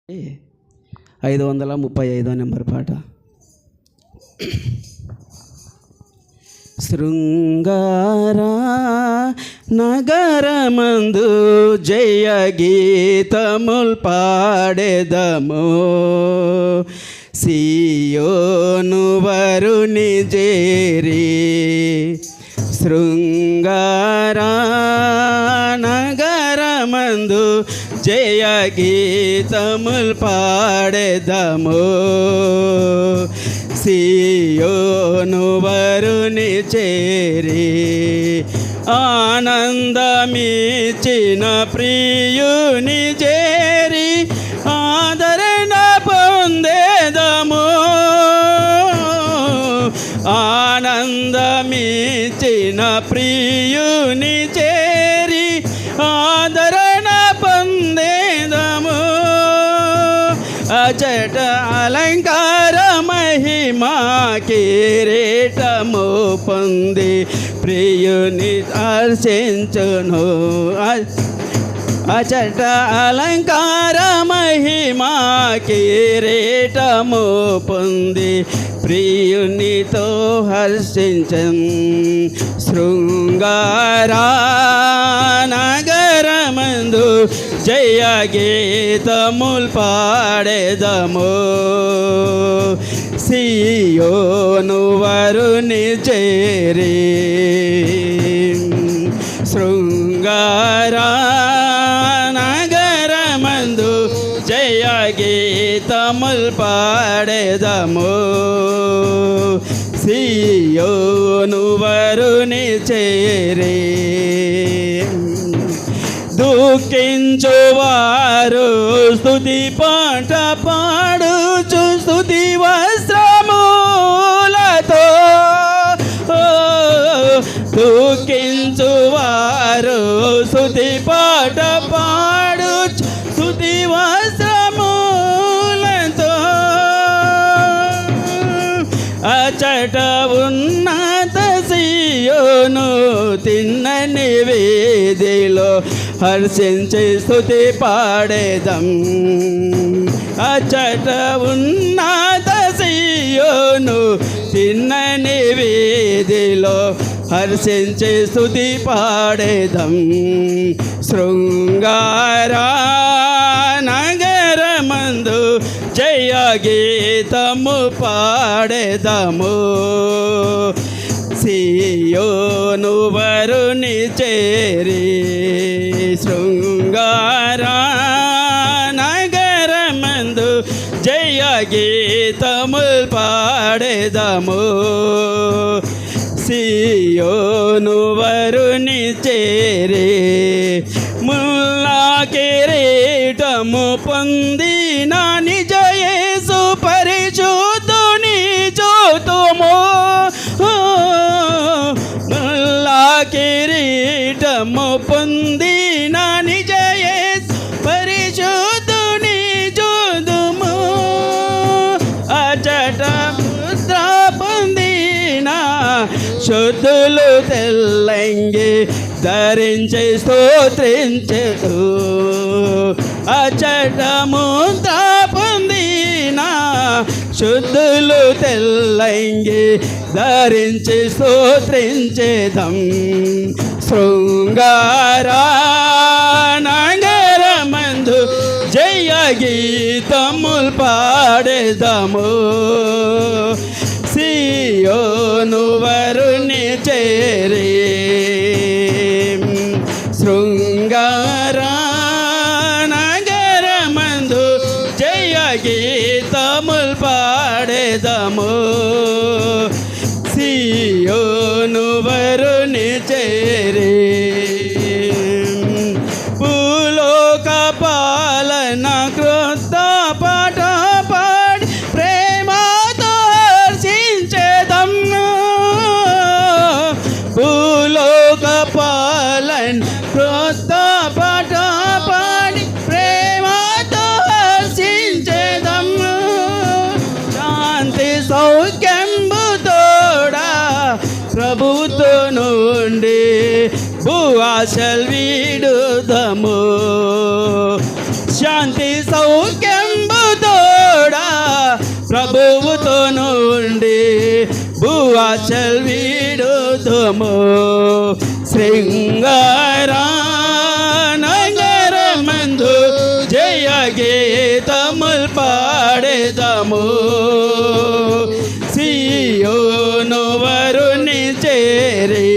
535 number పాట. శృంగారా నగరమందు జయ గీతముల్ పాడెదము, సియోను వరుని చేరి. శృంగారా నగరమందు జయ గీతముల్ పాడెదము, సియోను వరుని చేరి. ఆనందమిచ్చిన ప్రియుని చేరి ఆదరణ పొందేదము. ఆనందమిచ్చిన ప్రియుని చేరి ఆదరణ పొందేదము. అచట అలంకార మహిమా కిరీటము పొంది ప్రియుని దర్శించును. అచట అలంకార మహిమా కిరీటము పొంది ప్రియునితో హర్షించన్. శృంగారా నగరమందు జయ గీతముల్ పాడెదము, సియోను వరుని చేరి. శృంగారా నగరమందు జయ గీతముల్ పాడెదము, సియోను వరుని చేరి. దుఃఖించువారు స్తుతి పాట పాడుచు స్తుతి వస్త్రములతో. దుఃఖించువారు స్తుతి పాట పాడుచు స్తుతి వస్త్రములతో. అచట ఉన్నత సియోను తిన్నని వీధిలో హర్షించి స్తుతి పాడేదం. అచట ఉన్నత సియోను తిన్నని వీధిలో హర్షించి స్తుతి పాడేదం. శృంగారా నగరమందు జయ గీతము పాడెదము, సియోను వరుని చేరి. శృంగారా నగరమందు జయ గీతముల్ పాడెదము, సియోను వరుని చేరి. ముల్లా కిరీటము పొందిన నిజ యేసు పరిశుద్ధుని చూతుము. ముల్లా కిరీటము పొందిన నిజ యేసు పరిశుద్ధుని చూతుము. అచట ముద్ర పొందిన శుద్ధులు తెల్లంగి ధరించి స్తోత్రించెదు. అచట ముద్ర పొందిన శుద్ధులు తెల్లంగి ధరించి స్తోత్రించెదం. శృంగారా నగరమందు జయ గీతముల్ పాడెదము, సియోను వరుని చేరి. శృంగారా నగరమందు జయ గీతముల్ పాడెదము, సియోను వరుని చేరి. భూలోక పాలన క్రొత్త పాట పాడి ప్రేమతో హర్షించెదం. భూలోక పాలన క్రొత్త పాట పాడి ప్రేమతో హర్షించెదం. శాంతి సౌఖ్యంబు తోడా ప్రభుతో నుండి భూఆశల్ వీడుదము. శాంతి సౌఖ్యం ప్రభువుతో నుండి భూవాచల్ వీడుదుము శృంగారా నగరమందు జయ గీతముల్ పాడేదము సియోను వరుని చేరి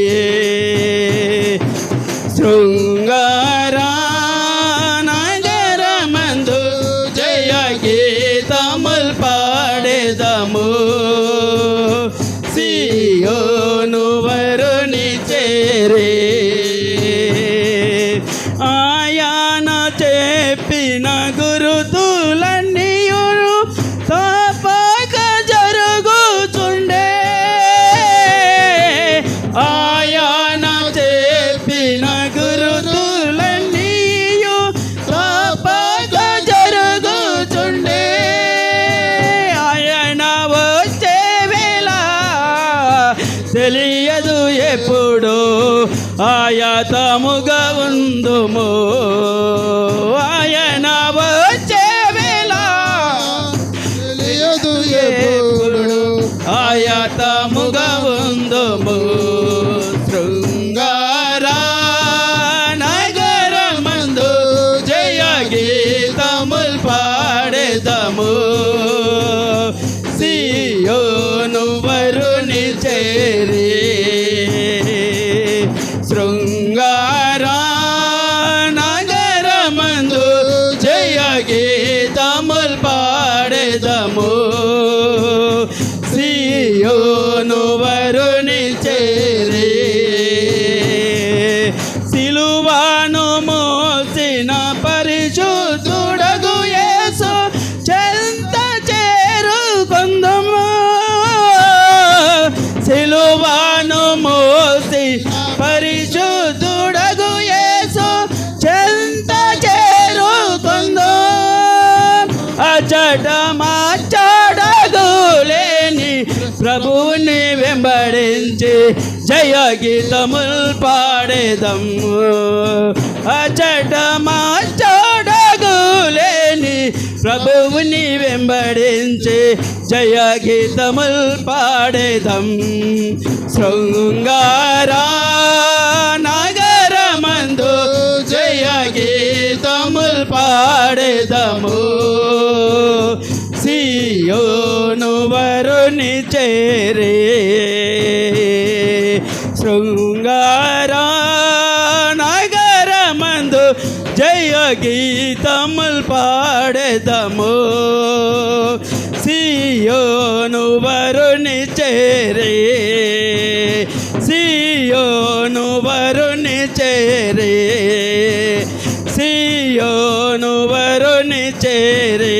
శృంగారా నగరమందు జయ గీతముల్ పాడేదము సియోను వరుని చేరి ఆయన చెప్పిన గురుతులన్నీయు తప్పక జరుగుచుండే ఆయన చెప్పిన గురుతులన్నీయు తప్పక జరుగుచుండే ఆయన వచ్చే వేళ తెలియదు ఎప్పుడు ఆయతముగా ఉందుము ఆయన వచ్చే వేళ తెలియదు ఎప్పుడు ఆయతముగా ఉందుము శృంగారా నగరమందు జయ గీతముల్ పాడేదము సియోను వరుని చేరి శృంగారా నగరమందు జయ గీతముల్ పాడేదము సియోను వరుని చేరి సిలువను మోసిన పరిశుద్ధుడగు యేసు చెంత చేరుకొందుము సిలువను మోసి పరిశుద్ధుడగు యేసు చెంత చేరుకొందు అచట మాచడగులేని ప్రభువుని వెంబడించి జయ గీతముల్ పాడేదము అచట మాచడగులేని ప్రభువుని వెంబడించి జయ గీతముల్ పాడేదం శృంగారా నగరమందు జయ గీతముల్ పాడేదము సియోను వరుని చేరి శృంగారా నగరమందు జయ గీతముల్ పాడేదము సియోను వరుని చేరి సియోను వరుని చేరి సియోను వరుని చేరి